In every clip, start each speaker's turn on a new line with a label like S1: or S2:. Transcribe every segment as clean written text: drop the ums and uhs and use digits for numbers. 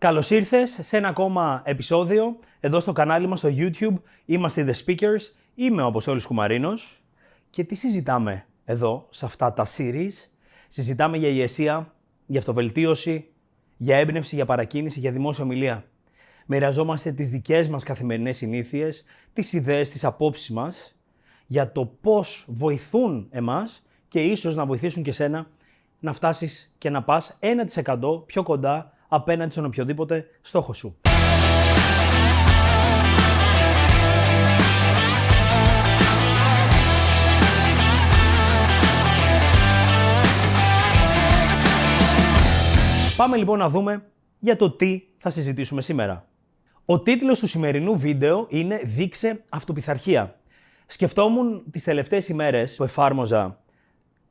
S1: Καλώς ήρθες σε ένα ακόμα επεισόδιο εδώ στο κανάλι μας στο YouTube. Είμαστε The Speakers, είμαι ο Αποστόλης Κουμαρίνος και τι συζητάμε εδώ σε αυτά τα series? Συζητάμε για ηγεσία, για αυτοβελτίωση, για έμπνευση, για παρακίνηση, για δημόσια ομιλία. Μοιραζόμαστε τις δικές μας καθημερινές συνήθειες, τις ιδέες, τις απόψεις μας για το πώς βοηθούν εμάς και ίσως να βοηθήσουν και σένα να φτάσεις και να πας 1% πιο κοντά απέναντι στον οποιοδήποτε στόχο σου. Πάμε λοιπόν να δούμε για το τι θα συζητήσουμε σήμερα. Ο τίτλος του σημερινού βίντεο είναι «Δείξε αυτοπιθαρχία». Σκεφτόμουν τις τελευταίες ημέρες που εφάρμοζα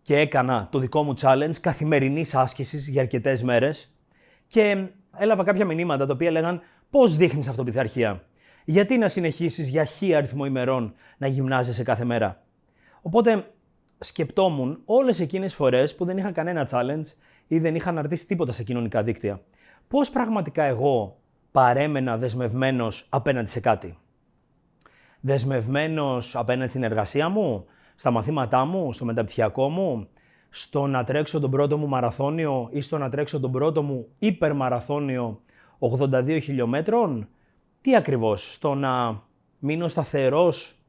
S1: και έκανα το δικό μου challenge καθημερινής άσκησης για αρκετές μέρες και έλαβα κάποια μηνύματα τα οποία λέγαν πώς δείχνεις αυτοπιθαρχία. Γιατί να συνεχίσεις για χι αριθμό ημερών να γυμνάζεσαι κάθε μέρα. Οπότε σκεπτόμουν όλες εκείνες φορές που δεν είχα κανένα challenge ή δεν είχα αναρτήσει τίποτα σε κοινωνικά δίκτυα. Πώς πραγματικά εγώ παρέμενα δεσμευμένος απέναντι σε κάτι. Δεσμευμένος απέναντι στην εργασία μου, στα μαθήματά μου, στο μεταπτυχιακό μου, στο να τρέξω τον πρώτο μου μαραθώνιο ή στο να τρέξω τον πρώτο μου υπερμαραθώνιο 82 χιλιόμετρων. Τι ακριβώς, στο να μείνω σταθερός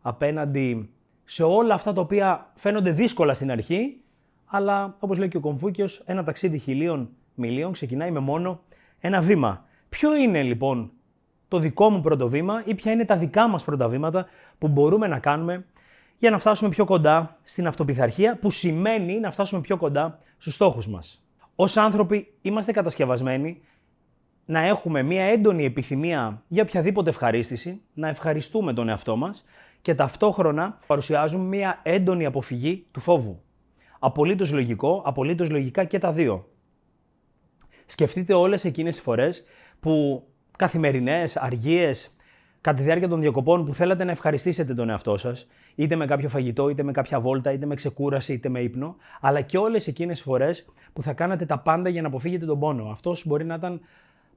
S1: απέναντι σε όλα αυτά τα οποία φαίνονται δύσκολα στην αρχή, αλλά όπως λέει και ο Κομφούκιος, ένα ταξίδι χιλίων μιλίων ξεκινάει με μόνο ένα βήμα. Ποιο είναι λοιπόν το δικό μου πρώτο βήμα ή ποια είναι τα δικά μας πρώτα βήματα που μπορούμε να κάνουμε για να φτάσουμε πιο κοντά στην αυτοπιθαρχία, που σημαίνει να φτάσουμε πιο κοντά στους στόχους μας. Ως άνθρωποι είμαστε κατασκευασμένοι να έχουμε μια έντονη επιθυμία για οποιαδήποτε ευχαρίστηση, να ευχαριστούμε τον εαυτό μας και ταυτόχρονα παρουσιάζουμε μια έντονη αποφυγή του φόβου. Απολύτως λογικό, απολύτως λογικά και τα δύο. Σκεφτείτε όλες εκείνες τις φορές που καθημερινές, αργίες, κατά τη διάρκεια των διακοπών που θέλατε να ευχαριστήσετε τον εαυτό σας, είτε με κάποιο φαγητό, είτε με κάποια βόλτα, είτε με ξεκούραση, είτε με ύπνο, αλλά και όλες εκείνες τις φορές που θα κάνατε τα πάντα για να αποφύγετε τον πόνο. Αυτός μπορεί να ήταν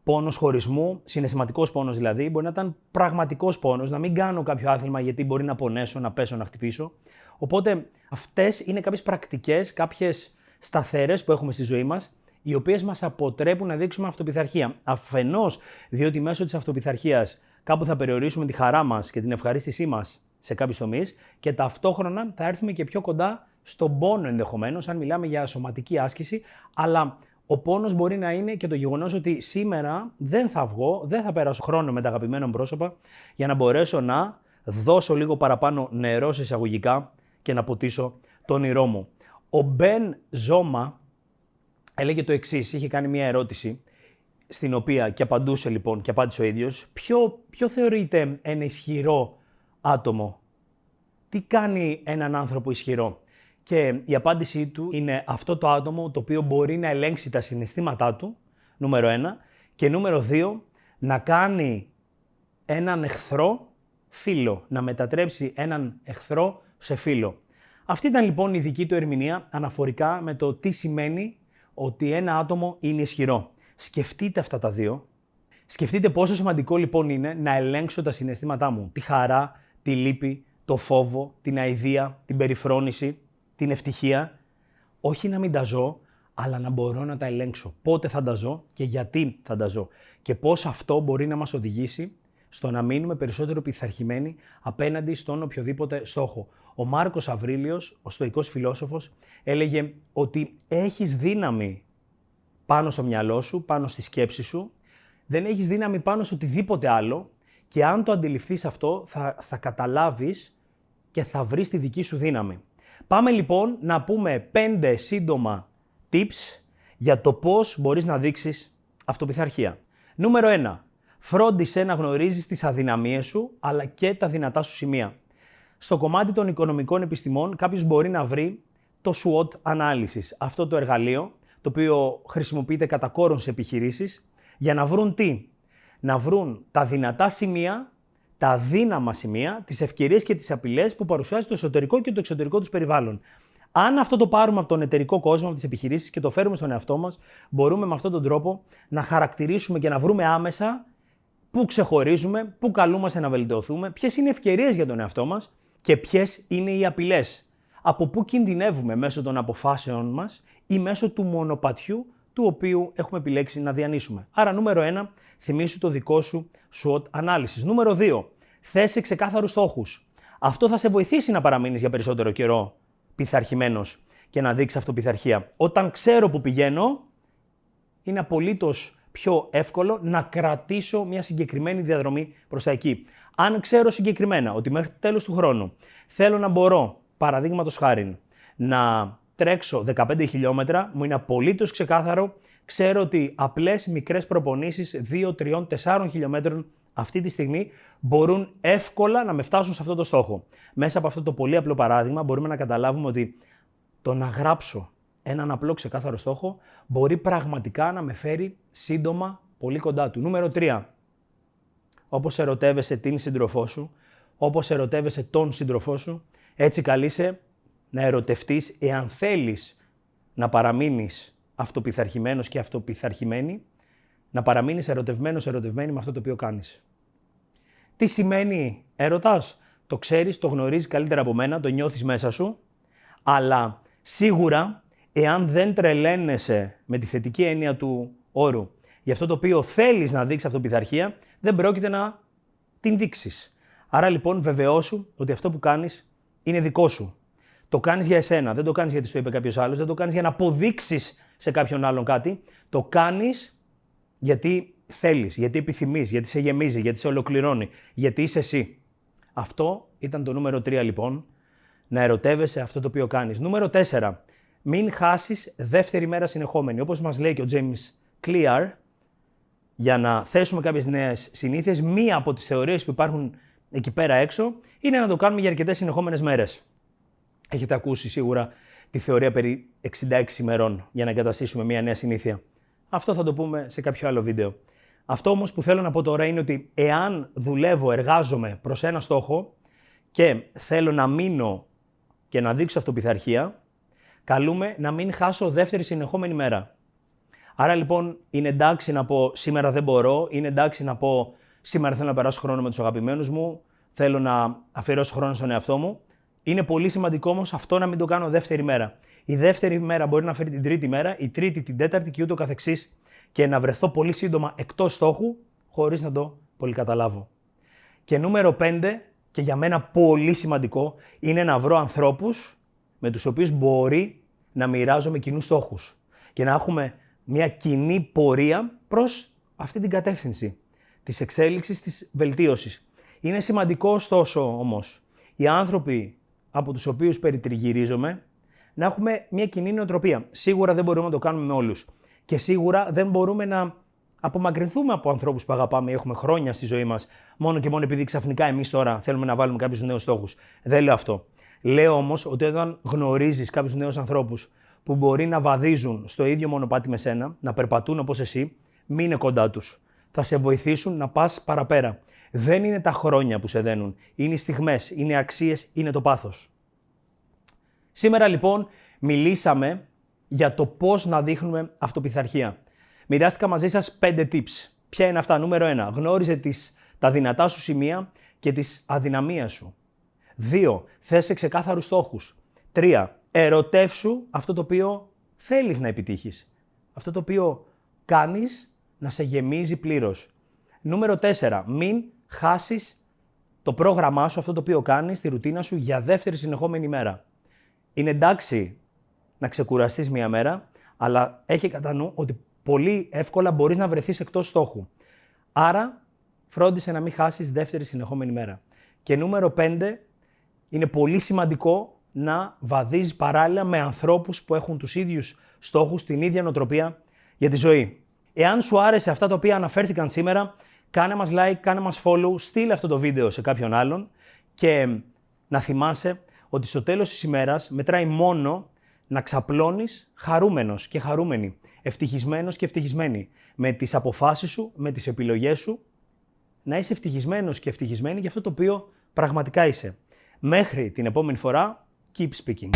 S1: πόνος χωρισμού, συναισθηματικός πόνος δηλαδή, μπορεί να ήταν πραγματικός πόνος, να μην κάνω κάποιο άθλημα γιατί μπορεί να πονέσω, να πέσω, να χτυπήσω. Οπότε αυτές είναι κάποιες πρακτικές, κάποιες σταθερές που έχουμε στη ζωή μας, οι οποίες μας αποτρέπουν να δείξουμε αυτοπιθαρχία. Αφενός, διότι μέσω της αυτοπιθαρχίας κάπου θα περιορίσουμε τη χαρά μας και την ευχαρίστησή μας σε κάποιους τομείς και ταυτόχρονα θα έρθουμε και πιο κοντά στον πόνο ενδεχομένως, αν μιλάμε για σωματική άσκηση, αλλά ο πόνος μπορεί να είναι και το γεγονός ότι σήμερα δεν θα βγω, δεν θα περάσω χρόνο με τα αγαπημένα πρόσωπα για να μπορέσω να δώσω λίγο παραπάνω νερό σε εισαγωγικά και να ποτίσω το όνειρό μου. Ο Μπεν Ζώμα έλεγε το εξής, είχε κάνει μια ερώτηση στην οποία και απαντούσε λοιπόν και απάντησε ο ίδιος, ποιο θεωρείται ένα ισχυρό άτομο, τι κάνει έναν άνθρωπο ισχυρό. Και η απάντησή του είναι αυτό το άτομο το οποίο μπορεί να ελέγξει τα συναισθήματά του, νούμερο 1, και νούμερο 2, να κάνει έναν εχθρό φίλο, να μετατρέψει έναν εχθρό σε φίλο. Αυτή ήταν λοιπόν η δική του ερμηνεία αναφορικά με το τι σημαίνει ότι ένα άτομο είναι ισχυρό. Σκεφτείτε αυτά τα δύο. Σκεφτείτε πόσο σημαντικό λοιπόν είναι να ελέγξω τα συναισθήματά μου. Τη χαρά, τη λύπη, το φόβο, την αηδία, την περιφρόνηση, την ευτυχία. Όχι να μην τα ζω, αλλά να μπορώ να τα ελέγξω. Πότε θα τα ζω και γιατί θα τα ζω. Και πώς αυτό μπορεί να μας οδηγήσει στο να μείνουμε περισσότερο πειθαρχημένοι απέναντι στον οποιοδήποτε στόχο. Ο Μάρκος Αβρίλιος, ο στοικός φιλόσοφος, έλεγε ότι έχεις δύναμη πάνω στο μυαλό σου, πάνω στη σκέψη σου, δεν έχεις δύναμη πάνω σε οτιδήποτε άλλο και αν το αντιληφθείς αυτό θα καταλάβεις και θα βρεις τη δική σου δύναμη. Πάμε λοιπόν να πούμε 5 σύντομα tips για το πώς μπορείς να δείξεις αυτοπιθαρχία. Νούμερο 1. Φρόντισε να γνωρίζεις τις αδυναμίες σου αλλά και τα δυνατά σου σημεία. Στο κομμάτι των οικονομικών επιστημών κάποιος μπορεί να βρει το SWOT ανάλυσης, αυτό το εργαλείο το οποίο χρησιμοποιείται κατά κόρον σε επιχειρήσεις για να βρουν τι? Να βρουν τα δυνατά σημεία, τα αδύναμα σημεία, τις ευκαιρίες και τις απειλές που παρουσιάζει το εσωτερικό και το εξωτερικό τους περιβάλλον. Αν αυτό το πάρουμε από τον εταιρικό κόσμο, από τις επιχειρήσεις και το φέρουμε στον εαυτό μας, μπορούμε με αυτόν τον τρόπο να χαρακτηρίσουμε και να βρούμε άμεσα πού ξεχωρίζουμε, πού καλούμαστε να βελτιωθούμε, ποιες είναι οι ευκαιρίες για τον εαυτό μας και ποιες είναι οι απειλές. Από πού κινδυνεύουμε μέσω των αποφάσεων μας ή μέσω του μονοπατιού του οποίου έχουμε επιλέξει να διανύσουμε. Άρα, νούμερο 1, θυμήσου το δικό σου SWOT analysis. Νούμερο 2, θέσε ξεκάθαρους στόχους. Αυτό θα σε βοηθήσει να παραμείνεις για περισσότερο καιρό πειθαρχημένος και να δείξεις αυτοπειθαρχία. Όταν ξέρω που πηγαίνω, είναι απολύτως πιο εύκολο να κρατήσω μια συγκεκριμένη διαδρομή προς τα εκεί. Αν ξέρω συγκεκριμένα ότι μέχρι το τέλος του χρόνου θέλω να μπορώ, παραδείγματος χάριν, να τρέξω 15 χιλιόμετρα, μου είναι απολύτως ξεκάθαρο, ξέρω ότι απλές μικρές προπονήσεις 2, 3, 4 χιλιόμετρων αυτή τη στιγμή μπορούν εύκολα να με φτάσουν σε αυτό το στόχο. Μέσα από αυτό το πολύ απλό παράδειγμα μπορούμε να καταλάβουμε ότι το να γράψω έναν απλό ξεκάθαρο στόχο μπορεί πραγματικά να με φέρει σύντομα πολύ κοντά του. Νούμερο 3. Όπως ερωτεύεσαι την σύντροφό σου, όπως ερωτεύεσαι τον σύντροφό σου, έτσι καλείσαι να ερωτευτείς εάν θέλεις να παραμείνεις αυτοπειθαρχημένος και αυτοπειθαρχημένη, να παραμείνεις ερωτευμένη με αυτό το οποίο κάνεις. Τι σημαίνει έρωτας? Το ξέρεις, το γνωρίζεις καλύτερα από μένα, το νιώθεις μέσα σου, αλλά σίγουρα εάν δεν τρελαίνεσαι με τη θετική έννοια του όρου για αυτό το οποίο θέλεις να δείξεις αυτοπειθαρχία, δεν πρόκειται να την δείξεις. Άρα λοιπόν βεβαιώσου ότι αυτό που κάνεις είναι δικό σου. Το κάνεις για εσένα, δεν το κάνεις γιατί σου είπε κάποιος άλλος, δεν το κάνεις για να αποδείξεις σε κάποιον άλλον κάτι. Το κάνεις γιατί θέλεις, γιατί επιθυμείς, γιατί σε γεμίζει, γιατί σε ολοκληρώνει, γιατί είσαι εσύ. Αυτό ήταν το νούμερο 3 λοιπόν, να ερωτεύεσαι αυτό το οποίο κάνεις. Νούμερο 4, μην χάσεις δεύτερη μέρα συνεχόμενη. Όπως μας λέει και ο James Clear, για να θέσουμε κάποιες νέες συνήθειες, μία από τις θεωρίες που υπάρχουν εκεί πέρα έξω είναι να το κάνουμε για αρκετές συνεχόμενες μέρες. Έχετε ακούσει σίγουρα τη θεωρία περί 66 ημερών για να εγκαταστήσουμε μία νέα συνήθεια. Αυτό θα το πούμε σε κάποιο άλλο βίντεο. Αυτό όμως που θέλω να πω τώρα είναι ότι εάν δουλεύω, εργάζομαι προς ένα στόχο και θέλω να μείνω και να δείξω αυτοπειθαρχία, καλούμε να μην χάσω δεύτερη συνεχόμενη μέρα. Άρα λοιπόν είναι εντάξει να πω σήμερα δεν μπορώ, είναι εντάξει να πω σήμερα θέλω να περάσω χρόνο με τους αγαπημένους μου, θέλω να αφιερώσω χρόνο στον εαυτό μου. Είναι πολύ σημαντικό όμως αυτό να μην το κάνω δεύτερη μέρα. Η δεύτερη μέρα μπορεί να φέρει την τρίτη μέρα, η τρίτη την τέταρτη και ούτω καθεξής και να βρεθώ πολύ σύντομα εκτός στόχου χωρίς να το πολύ καταλάβω. Και νούμερο 5, και για μένα πολύ σημαντικό, είναι να βρω ανθρώπους με τους οποίους μπορεί να μοιράζομαι κοινούς στόχους και να έχουμε μια κοινή πορεία προς αυτή την κατεύθυνση της εξέλιξης, της βελτίωσης. Είναι σημαντικό ωστόσο όμως οι άνθρωποι από τους οποίους περιτριγυρίζομαι να έχουμε μια κοινή νοοτροπία. Σίγουρα δεν μπορούμε να το κάνουμε με όλους και σίγουρα δεν μπορούμε να απομακρυνθούμε από ανθρώπους που αγαπάμε ή έχουμε χρόνια στη ζωή μας μόνο και μόνο επειδή ξαφνικά εμείς τώρα θέλουμε να βάλουμε κάποιους νέους στόχους. Δεν λέω αυτό. Λέω όμως ότι όταν γνωρίζεις κάποιους νέους ανθρώπους που μπορεί να βαδίζουν στο ίδιο μονοπάτι με σένα, να περπατούν όπως εσύ, μείνε κοντά τους. Θα σε βοηθήσουν να πας παραπέρα. Δεν είναι τα χρόνια που σε δένουν. Είναι οι στιγμές, είναι οι αξίες, είναι το πάθος. Σήμερα λοιπόν μιλήσαμε για το πώς να δείχνουμε αυτοπειθαρχία. Μοιράστηκα μαζί σας 5 tips. Ποια είναι αυτά? Νούμερο 1. Γνώριζε τα δυνατά σου σημεία και τις αδυναμίες σου. 2. Θέσε ξεκάθαρους στόχους. 3. Ερωτεύσου αυτό το οποίο θέλεις να επιτύχεις. Αυτό το οποίο κάνεις να σε γεμίζει πλήρως. Νούμερο 4. Μην χάσεις το πρόγραμμά σου, αυτό το οποίο κάνεις, τη ρουτίνα σου για δεύτερη συνεχόμενη μέρα. Είναι εντάξει να ξεκουραστείς μία μέρα, αλλά έχει κατά νου ότι πολύ εύκολα μπορείς να βρεθείς εκτός στόχου. Άρα, φρόντισε να μην χάσεις δεύτερη συνεχόμενη μέρα. Και νούμερο 5, είναι πολύ σημαντικό να βαδίζεις παράλληλα με ανθρώπους που έχουν τους ίδιους στόχους, την ίδια νοοτροπία για τη ζωή. Εάν σου άρεσε αυτά τα οποία αναφέρθηκαν σήμερα, κάνε μας like, κάνε μας follow, στείλε αυτό το βίντεο σε κάποιον άλλον και να θυμάσαι ότι στο τέλος της ημέρας μετράει μόνο να ξαπλώνεις χαρούμενος και χαρούμενη, ευτυχισμένος και ευτυχισμένη με τις αποφάσεις σου, με τις επιλογές σου, να είσαι ευτυχισμένος και ευτυχισμένη για αυτό το οποίο πραγματικά είσαι. Μέχρι την επόμενη φορά, keep speaking.